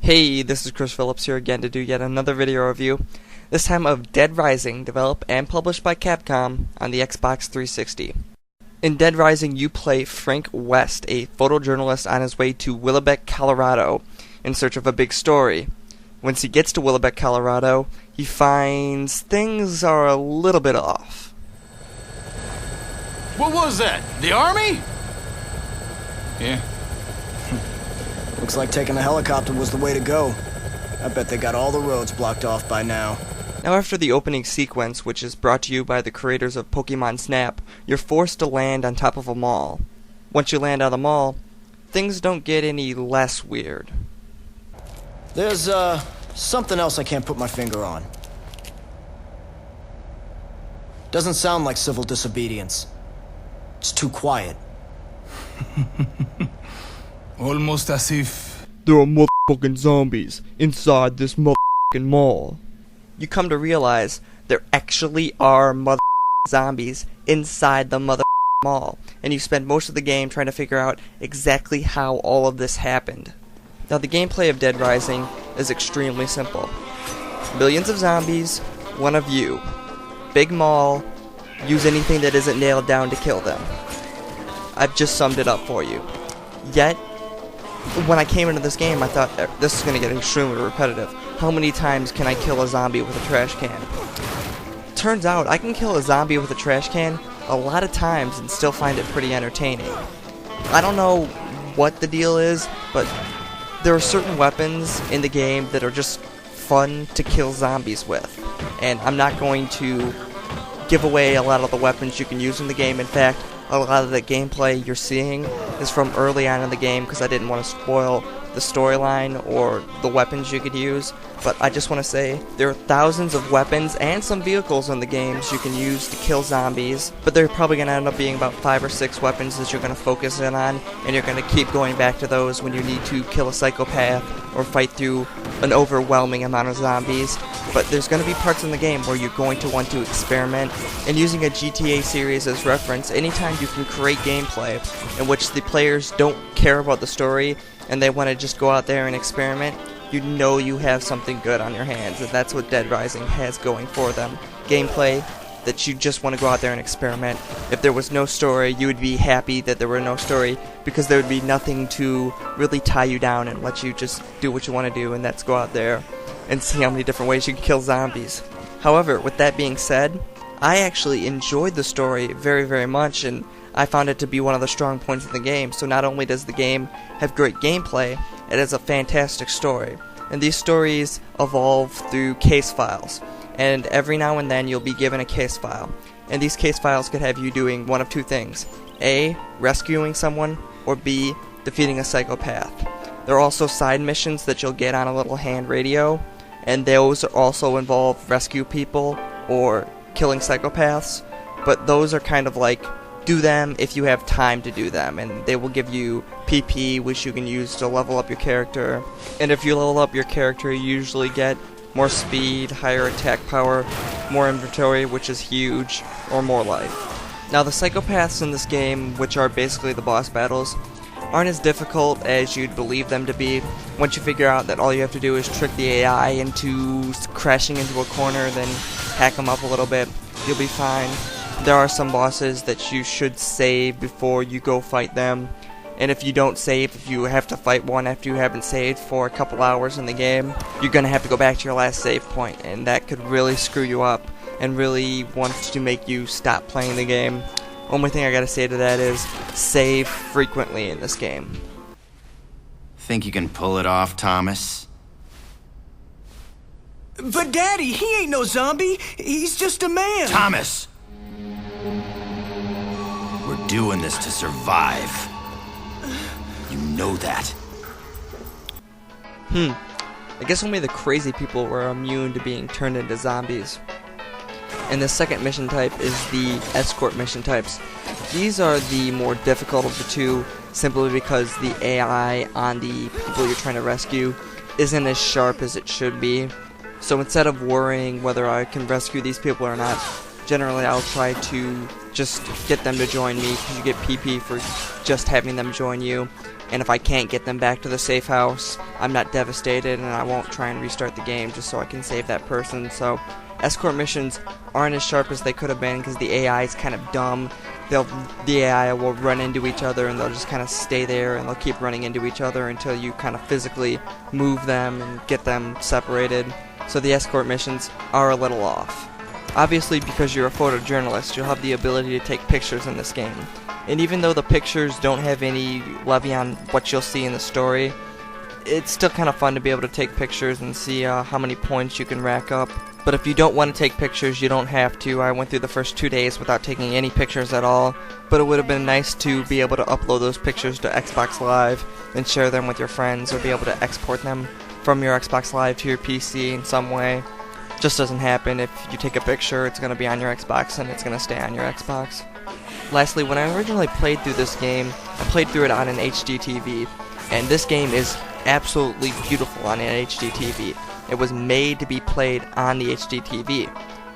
Hey, this is Phillips here again to do yet another video review, this time of Dead Rising, developed and published by Capcom on the Xbox 360. In Dead Rising, you play Frank West, a photojournalist on his way to Willoughby, Colorado, in search of a big story. Once he gets to Willoughby, Colorado, he finds things are a little bit off. What was that? The army? Yeah. Looks like taking a helicopter was the way to go. I bet they got all the roads blocked off by now. Now after the opening sequence, which is brought to you by the creators of Pokemon Snap, you're forced to land on top of a mall. Once you land on the mall, things don't get any less weird. There's, something else I can't put my finger on. Doesn't sound like civil disobedience. It's too quiet. Almost as if there are motherfucking zombies inside this motherfucking mall. You come to realize there actually are motherfucking zombies inside the motherfucking mall, and you spend most of the game trying to figure out exactly how all of this happened. Now the gameplay of Dead Rising is extremely simple. Millions of zombies, one of you. Big mall, use anything that isn't nailed down to kill them. I've just summed it up for you. Yet, when I came into this game, I thought, this is going to get extremely repetitive. How many times can I kill a zombie with a trash can? Turns out, I can kill a zombie with a trash can a lot of times and still find it pretty entertaining. I don't know what the deal is, but there are certain weapons in the game that are just fun to kill zombies with. And I'm not going to give away a lot of the weapons you can use in the game. In fact, a lot of the gameplay you're seeing is from early on in the game because I didn't want to spoil the storyline or the weapons you could use. But I just want to say there are thousands of weapons and some vehicles in the games you can use to kill zombies, but they're probably going to end up being about 5 or 6 weapons that you're going to focus in on, and you're going to keep going back to those when you need to kill a psychopath or fight through an overwhelming amount of zombies. But there's going to be parts in the game where you're going to want to experiment, and using a GTA series as reference, anytime you can create gameplay in which the players don't care about the story and they want to just go out there and experiment, you know you have something good on your hands, and that's what Dead Rising has going for them. Gameplay that you just want to go out there and experiment. If there was no story, you would be happy that there were no story, because there would be nothing to really tie you down and let you just do what you want to do, and that's go out there and see how many different ways you can kill zombies. However, with that being said, I actually enjoyed the story very, very much, and I found it to be one of the strong points of the game. So not only does the game have great gameplay, it has a fantastic story. And these stories evolve through case files. And every now and then you'll be given a case file. And these case files could have you doing one of two things. A, rescuing someone, or B, defeating a psychopath. There are also side missions that you'll get on a little hand radio, and those also involve rescue people or killing psychopaths. But those are kind of like, do them if you have time to do them, and they will give you PP, which you can use to level up your character. And if you level up your character, you usually get more speed, higher attack power, more inventory, which is huge, or more life. Now the psychopaths in this game, which are basically the boss battles, aren't as difficult as you'd believe them to be. Once you figure out that all you have to do is trick the AI into crashing into a corner, then hack them up a little bit, you'll be fine. There are some bosses that you should save before you go fight them, and if you don't save, if you have to fight one after you haven't saved for a couple hours in the game, you're going to have to go back to your last save point, and that could really screw you up and really want to make you stop playing the game. Only thing I gotta say to that is, save frequently in this game. Think you can pull it off, Thomas? But Daddy, he ain't no zombie. He's just a man. Thomas! We're doing this to survive. You know that. I guess only the crazy people were immune to being turned into zombies. And the second mission type is the escort mission types. These are the more difficult of the two, simply because the AI on the people you're trying to rescue isn't as sharp as it should be. So instead of worrying whether I can rescue these people or not, generally I'll try to just get them to join me, because you get PP for just having them join you. and if I can't get them back to the safe house, I'm not devastated, and I won't try and restart the game just so I can save that person. So escort missions aren't as sharp as they could have been because the AI is kind of dumb. The AI will run into each other, and they'll just kind of stay there, and they'll keep running into each other until you kind of physically move them and get them separated. So the escort missions are a little off. Obviously, because you're a photojournalist, you'll have the ability to take pictures in this game. And even though the pictures don't have any levy on what you'll see in the story, it's still kind of fun to be able to take pictures and see how many points you can rack up. But if you don't want to take pictures, you don't have to. I went through the first 2 days without taking any pictures at all, but it would have been nice to be able to upload those pictures to Xbox Live and share them with your friends, or be able to export them from your Xbox Live to your PC in some way. Just doesn't happen. If you take a picture, it's going to be on your Xbox and it's going to stay on your Xbox. Lastly, when I originally played through this game, I played through it on an HD TV, and this game is absolutely beautiful on an HD TV. It was made to be played on the HD TV.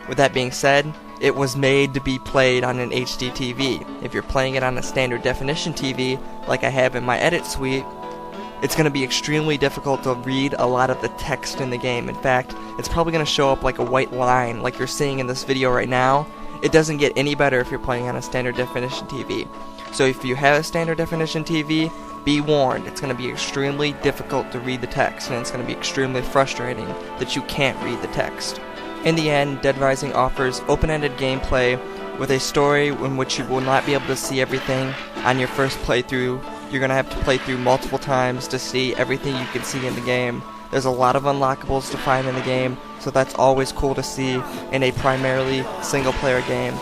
With that being said, it was made to be played on an HD TV. If you're playing it on a standard definition TV, like I have in my edit suite, it's going to be extremely difficult to read a lot of the text in the game. In fact, it's probably going to show up like a white line, like you're seeing in this video right now. It doesn't get any better if you're playing on a standard definition TV. So if you have a standard definition TV, be warned, it's going to be extremely difficult to read the text, and it's going to be extremely frustrating that you can't read the text. In the end, Dead Rising offers open-ended gameplay with a story in which you will not be able to see everything on your first playthrough. You're going to have to play through multiple times to see everything you can see in the game. There's a lot of unlockables to find in the game, so that's always cool to see in a primarily single-player game.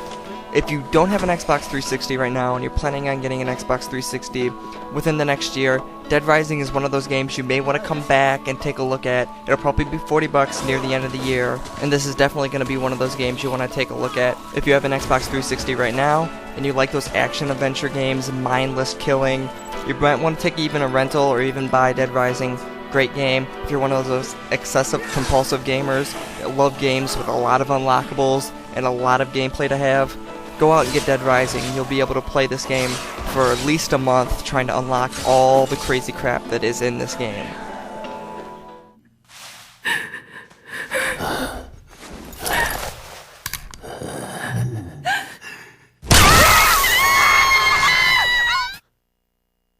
If you don't have an Xbox 360 right now and you're planning on getting an Xbox 360 within the next year, Dead Rising is one of those games you may want to come back and take a look at. It'll probably be $40 near the end of the year, and this is definitely going to be one of those games you want to take a look at. If you have an Xbox 360 right now and you like those action-adventure games, mindless killing, you might want to take even a rental or even buy Dead Rising. Great game. If you're one of those excessive compulsive gamers that love games with a lot of unlockables and a lot of gameplay to have, go out and get Dead Rising. You'll be able to play this game for at least a month trying to unlock all the crazy crap that is in this game.